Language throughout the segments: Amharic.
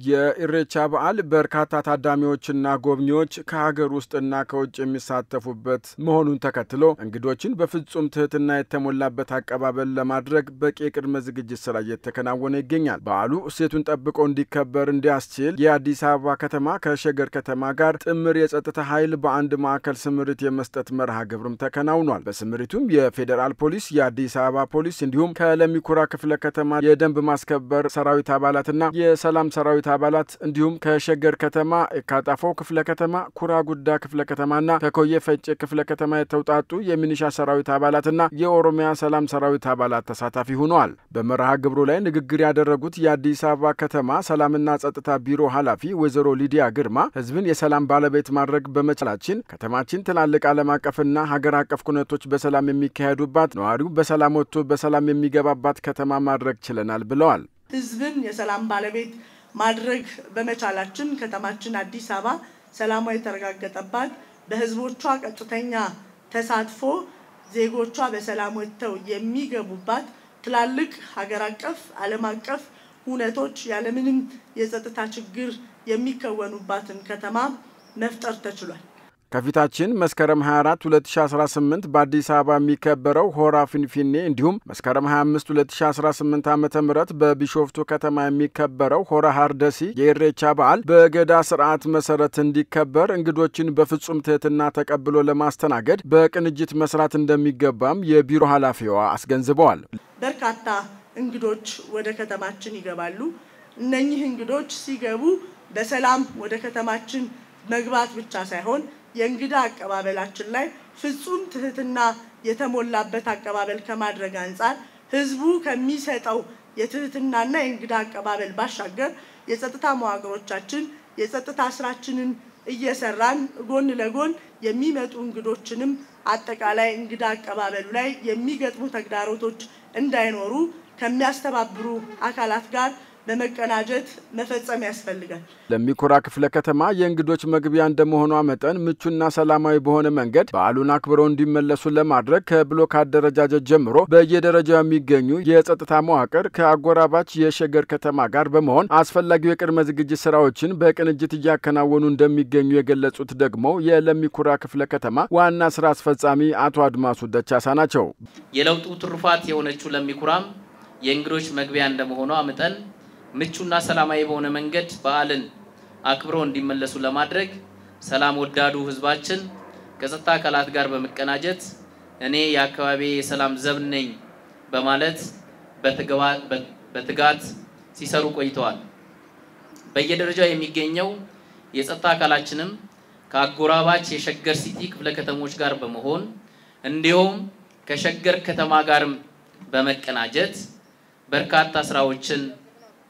የኢሬቻ በዓል በርካታ ታዳሚዎችና ጎብኚዎች ከሀገር ውስጥና ከውጭ የሚሳተፉበት መሆኑን ተከትሎ እንግዶችን በፍጹም ትህትና የተሞላበት አቀባበል ለማድረግ በቂ ቅድመ ዝግጅት ስራ እየተከናወነ ይገኛል። በዓሉ እሴቱን ጠብቆ እንዲከበር እንዲያስችል የአዲስ አበባ ከተማ ከሸገር ከተማ ጋር ጥምር የጸጥታ ኃይል በአንድ ማዕከል ስምሪት የመስጠት መርሃ ግብርም ተከናውኗል። በስምሪቱም የፌዴራል ፖሊስ፣ የአዲስ አበባ ፖሊስ እንዲሁም ከለሚኩራ ክፍለ ከተማ የደንብ ማስከበር ሰራዊት አባላትና የሰላም ሰራዊት አባላት እንዲሁም ከሸገር ከተማ ካጣፎ ክፍለ ከተማ ኩራ ጉዳ ክፍለ ከተማና ከኮየ ፈጭ ክፍለ ከተማ የተውጣጡ የሚኒሻ ሰራዊት አባላትና የኦሮሚያ ሰላም ሰራዊት አባላት ተሳታፊ ሆነዋል። በመርሃ ግብሩ ላይ ንግግር ያደረጉት የአዲስ አበባ ከተማ ሰላምና ጸጥታ ቢሮ ኃላፊ ወይዘሮ ሊዲያ ግርማ ህዝብን የሰላም ባለቤት ማድረግ በመቻላችን ከተማችን ትላልቅ ዓለም አቀፍና ሀገር አቀፍ ኩነቶች በሰላም የሚካሄዱባት ነዋሪው በሰላም ወጥቶ በሰላም የሚገባባት ከተማ ማድረግ ችለናል ብለዋል። ህዝብን የሰላም ባለቤት ማድረግ በመቻላችን ከተማችን አዲስ አበባ ሰላማዊ ተረጋግጠባት በህዝቦቿ ቀጥተኛ ተሳትፎ ዜጎቿ በሰላም ወጥተው የሚገቡባት ትላልቅ ሀገር አቀፍ ዓለም አቀፍ ሁነቶች ያለምንም የጸጥታ ችግር የሚከወኑባትን ከተማ መፍጠር ተችሏል። ከፊታችን መስከረም 24 2018 በአዲስ አበባ የሚከበረው ሆራ ፊንፊኔ እንዲሁም መስከረም 25 2018 ዓ.ም በቢሾፍቱ ከተማ የሚከበረው ሆራ ሃርደሲ የኢሬቻ በዓል በገዳ ስርዓት መሰረት እንዲከበር እንግዶችን በፍጹም ትህትና ተቀብሎ ለማስተናገድ በቅንጅት መስራት እንደሚገባም የቢሮ ኃላፊዋ አስገንዝበዋል። በርካታ እንግዶች ወደ ከተማችን ይገባሉ። እነኚህ እንግዶች ሲገቡ በሰላም ወደ ከተማችን መግባት ብቻ ሳይሆን የእንግዳ አቀባበላችን ላይ ፍጹም ትህትና የተሞላበት አቀባበል ከማድረግ አንፃር ህዝቡ ከሚሰጠው የትህትናና የእንግዳ አቀባበል ባሻገር የጸጥታ መዋቅሮቻችን የጸጥታ ስራችንን እየሰራን ጎን ለጎን የሚመጡ እንግዶችንም አጠቃላይ እንግዳ አቀባበሉ ላይ የሚገጥሙ ተግዳሮቶች እንዳይኖሩ ከሚያስተባብሩ አካላት ጋር በመቀናጀት መፈጸም ያስፈልጋል። ለሚኩራ ክፍለ ከተማ የእንግዶች መግቢያ እንደመሆኗ መጠን ምቹና ሰላማዊ በሆነ መንገድ በዓሉን አክብረው እንዲመለሱ ለማድረግ ከብሎክ አደረጃጀት ጀምሮ በየደረጃው የሚገኙ የጸጥታ መዋቅር ከአጎራባች የሸገር ከተማ ጋር በመሆን አስፈላጊው የቅድመ ዝግጅት ስራዎችን በቅንጅት እያከናወኑ እንደሚገኙ የገለጹት ደግሞ የለሚኩራ ክፍለ ከተማ ዋና ስራ አስፈጻሚ አቶ አድማሱ ደቻሳ ናቸው። የለውጡ ትሩፋት የሆነችው ለሚኩራም የእንግዶች መግቢያ እንደመሆኗ መጠን ምቹና ሰላማዊ በሆነ መንገድ በዓልን አክብረው እንዲመለሱ ለማድረግ ሰላም ወዳዱ ህዝባችን ከጸጥታ አካላት ጋር በመቀናጀት እኔ የአካባቢ የሰላም ዘብ ነኝ በማለት በትጋት ሲሰሩ ቆይተዋል። በየደረጃው የሚገኘው የጸጥታ አካላችንም ከአጎራባች የሸገር ሲቲ ክፍለ ከተሞች ጋር በመሆን እንዲሁም ከሸገር ከተማ ጋርም በመቀናጀት በርካታ ስራዎችን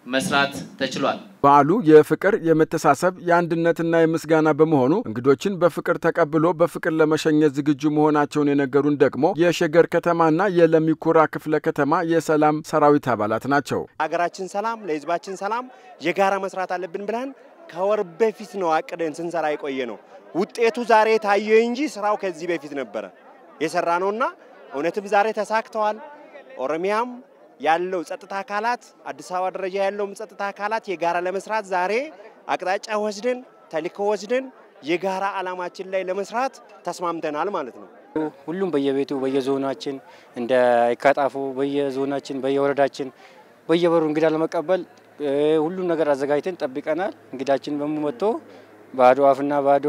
መስራት ተችሏል። በዓሉ የፍቅር የመተሳሰብ የአንድነትና የምስጋና በመሆኑ እንግዶችን በፍቅር ተቀብሎ በፍቅር ለመሸኘት ዝግጁ መሆናቸውን የነገሩን ደግሞ የሸገር ከተማና የለሚኩራ ክፍለ ከተማ የሰላም ሰራዊት አባላት ናቸው። ሀገራችን ሰላም ለህዝባችን ሰላም የጋራ መስራት አለብን ብለን ከወር በፊት ነው አቅደን ስንሰራ የቆየ ነው። ውጤቱ ዛሬ ታየ እንጂ ስራው ከዚህ በፊት ነበር የሰራነውና እውነትም ዛሬ ተሳክቷል። ኦሮሚያም ያለው ጸጥታ አካላት አዲስ አበባ ደረጃ ያለው ጸጥታ አካላት የጋራ ለመስራት ዛሬ አቅጣጫ ወስደን ተልእኮ ወስደን የጋራ ዓላማችን ላይ ለመስራት ተስማምተናል ማለት ነው። ሁሉም በየቤቱ በየዞናችን እንደ ካጣፎ በየዞናችን በየወረዳችን በየበሩ እንግዳ ለመቀበል ሁሉም ነገር አዘጋጅተን ጠብቀናል። እንግዳችን በመመቶ ባዶ አፍና ባዶ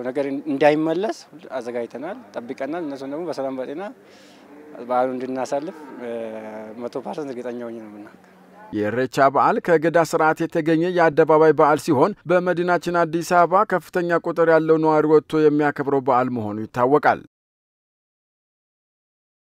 ነገር እንዳይመለስ አዘጋጅተናል ጠብቀናል። እነሱ ደግሞ በሰላም በጤና በዓሉ እንድናሳልፍ 100% እርግጠኛ ሆኜ ነው የምናገረው። የኢሬቻ በዓል ከገዳ ስርዓት የተገኘ የአደባባይ በዓል ሲሆን በመዲናችን አዲስ አበባ ከፍተኛ ቁጥር ያለው ነዋሪ ወጥቶ የሚያከብረው በዓል መሆኑ ይታወቃል።